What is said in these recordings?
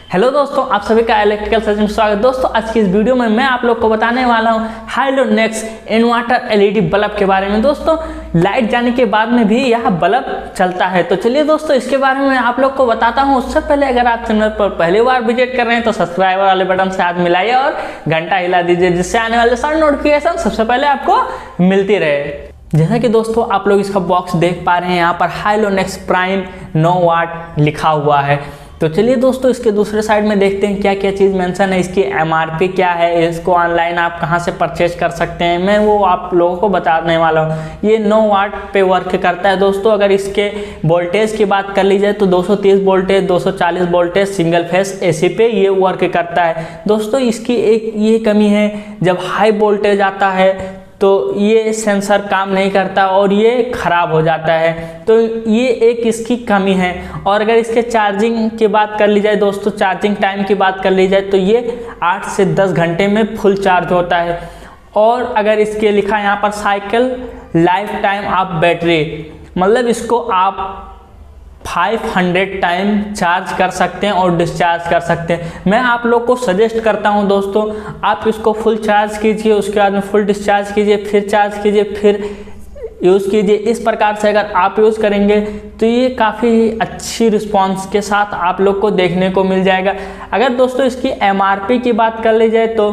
Hello दोस्तों, आप सभी का इलेक्ट्रिकल सर्च में स्वागत। दोस्तों, आज की इस वीडियो में मैं आप लोग को बताने वाला हूं हाइलोनेक्स इन्वर्टर एलईडी बल्ब के बारे में। दोस्तों, लाइट जाने के बाद में भी यह बल्ब चलता है। तो चलिए दोस्तों, इसके बारे में आप लोग को बताता हूं। उससे पहले अगर आप चैनल पर पहली बार विजिट कर रहे हैं तो सब्सक्राइब वाले बटन से हाथ मिलाइए और घंटा हिला दीजिए, जिससे आने वाले सारे नोटिफिकेशन सबसे पहले आपको मिलती रहे। जैसा कि दोस्तों आप लोग इसका बॉक्स देख पा रहे हैं, यहाँ पर हाइलोनेक्स प्राइम 9 वाट लिखा हुआ है। तो चलिए दोस्तों, इसके दूसरे साइड में देखते हैं क्या क्या चीज़ मेंशन है, इसकी एमआरपी क्या है, इसको ऑनलाइन आप कहां से परचेज कर सकते हैं, मैं वो आप लोगों को बताने वाला हूं। ये 9 वाट पे वर्क करता है। दोस्तों, अगर इसके वोल्टेज की बात कर ली जाए तो 230 voltage 240 voltage single phase AC पे ये वर्क करता है। दोस्तों, इसकी एक ये कमी है, जब हाई वोल्टेज आता है तो ये सेंसर काम नहीं करता और ये ख़राब हो जाता है। तो ये एक इसकी कमी है। और अगर इसके चार्जिंग की बात कर ली जाए दोस्तों, चार्जिंग टाइम की बात कर ली जाए तो ये 8 से 10 घंटे में फुल चार्ज होता है। और अगर इसके लिखा यहाँ पर cycle life time of battery, मतलब इसको आप 500 टाइम चार्ज कर सकते हैं और डिस्चार्ज कर सकते हैं। मैं आप लोग को सजेस्ट करता हूं दोस्तों, आप इसको फुल चार्ज कीजिए, उसके बाद में फुल डिस्चार्ज कीजिए, फिर चार्ज कीजिए, फिर यूज़ कीजिए। इस प्रकार से अगर आप यूज़ करेंगे तो ये काफ़ी अच्छी रिस्पॉन्स के साथ आप लोग को देखने को मिल जाएगा। अगर दोस्तों इसकी एमआरपी की बात कर ली जाए तो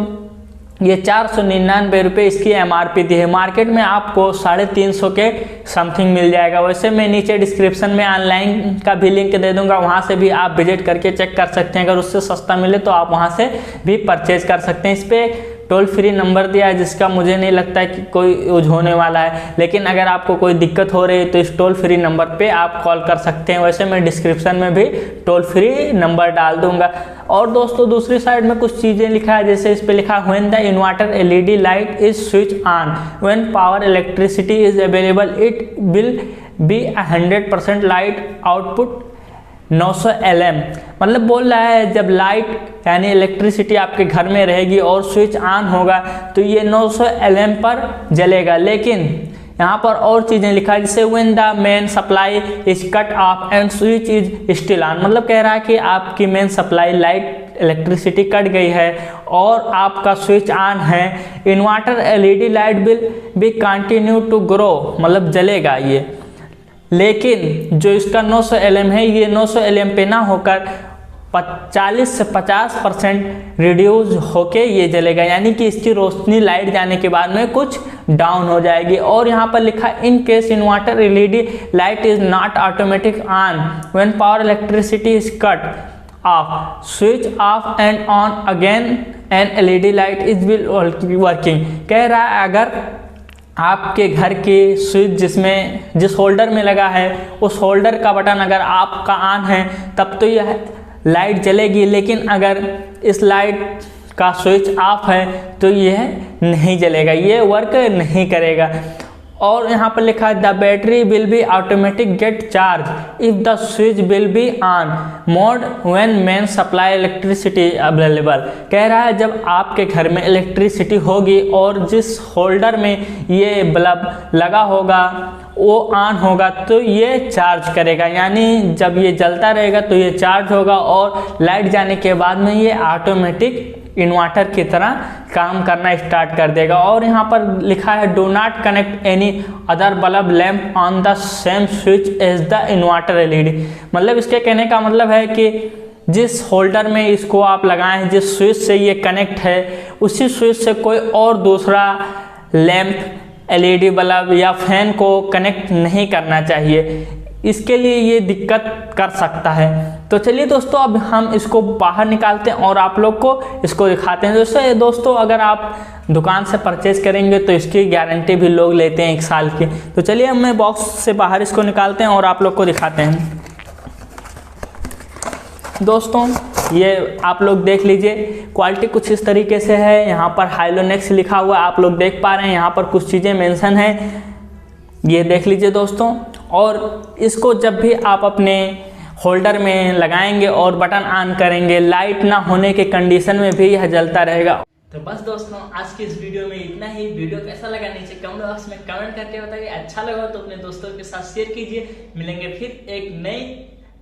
ये 499 रुपये इसकी एमआरपी दी है। मार्केट में आपको 350 के समथिंग मिल जाएगा। वैसे मैं नीचे डिस्क्रिप्शन में ऑनलाइन का भी लिंक दे दूंगा, वहाँ से भी आप विजिट करके चेक कर सकते हैं। अगर उससे सस्ता मिले तो आप वहाँ से भी परचेज कर सकते हैं। इस पर टोल फ्री नंबर दिया है, जिसका मुझे नहीं लगता है कि कोई यूज होने वाला है, लेकिन अगर आपको कोई दिक्कत हो रही है तो इस टोल फ्री नंबर पे आप कॉल कर सकते हैं। वैसे मैं डिस्क्रिप्शन में भी टोल फ्री नंबर डाल दूंगा। और दोस्तों, दूसरी साइड में कुछ चीज़ें लिखा है, जैसे इस पे लिखा है when the inverter LED light is switch on when power electricity is available it will be 100% light output 900 LM। मतलब बोल रहा है जब लाइट यानी इलेक्ट्रिसिटी आपके घर में रहेगी और स्विच ऑन होगा तो ये 900 LM पर जलेगा। लेकिन यहाँ पर और चीज़ें लिखा है, जैसे when the main supply is cut off and switch is still on, मतलब कह रहा है कि आपकी main supply light electricity cut गई है और आपका स्विच ऑन है, inverter LED light will be continue to grow, मतलब जलेगा ये। लेकिन जो इसका 900 LM है, ये 900 LM पे ना होकर 40 से 50% रिड्यूस होके ये जलेगा, यानी कि इसकी रोशनी लाइट जाने के बाद में कुछ डाउन हो जाएगी। और यहाँ पर लिखा in case inverter LED light is not automatic on when power electricity is cut off switch off and on again and LED light is will working. कह रहा है अगर आपके घर की स्विच जिस होल्डर में लगा है उस होल्डर का बटन अगर आपका ऑन है तब तो यह लाइट जलेगी, लेकिन अगर इस लाइट का स्विच ऑफ है तो यह नहीं जलेगा, ये वर्क नहीं करेगा। और यहाँ पर लिखा है the battery will be automatic gate charge if the switch will be on mode when main supply electricity available. कह रहा है जब आपके घर में इलेक्ट्रिसिटी होगी और जिस होल्डर में ये बल्ब लगा होगा वो ऑन होगा तो ये चार्ज करेगा, यानी जब ये जलता रहेगा तो ये चार्ज होगा और लाइट जाने के बाद में ये ऑटोमेटिक इन्वर्टर की तरह काम करना स्टार्ट कर देगा। और यहाँ पर लिखा है do not connect any other bulb lamp on the same switch as the inverter LED. मतलब इसके कहने का मतलब है कि जिस होल्डर में इसको आप लगाए हैं, जिस स्विच से ये कनेक्ट है, उसी स्विच से कोई और दूसरा लैम्प एलईडी बल्ब या फैन को कनेक्ट नहीं करना चाहिए। इसके लिए ये दिक्कत कर सकता है। तो चलिए दोस्तों, अब हम इसको बाहर निकालते हैं और आप लोग को इसको दिखाते हैं। दोस्तों अगर आप दुकान से परचेज करेंगे तो इसकी गारंटी भी लोग लेते हैं 1 साल की। तो चलिए हम बॉक्स से बाहर इसको निकालते हैं और आप लोग को दिखाते हैं। दोस्तों, ये आप लोग देख लीजिए, क्वालिटी कुछ इस तरीके से है। यहाँ पर हाइलोनेक्स लिखा हुआ आप लोग देख पा रहे हैं, यहाँ पर कुछ चीज़ें मेंशन है, ये देख लीजिए दोस्तों। और इसको जब भी आप अपने होल्डर में लगाएंगे और बटन ऑन करेंगे, लाइट ना होने के कंडीशन में भी यह जलता रहेगा। तो बस दोस्तों, आज की इस वीडियो में इतना ही। वीडियो कैसा लगा नीचे कमेंट बॉक्स में कमेंट करके बताइए। अच्छा लगा तो अपने दोस्तों के साथ शेयर कीजिए। मिलेंगे फिर एक नई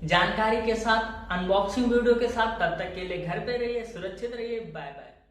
जानकारी के साथ, अनबॉक्सिंग वीडियो के साथ। तब तक के लिए घर पे रहिए, सुरक्षित रहिए। Bye bye.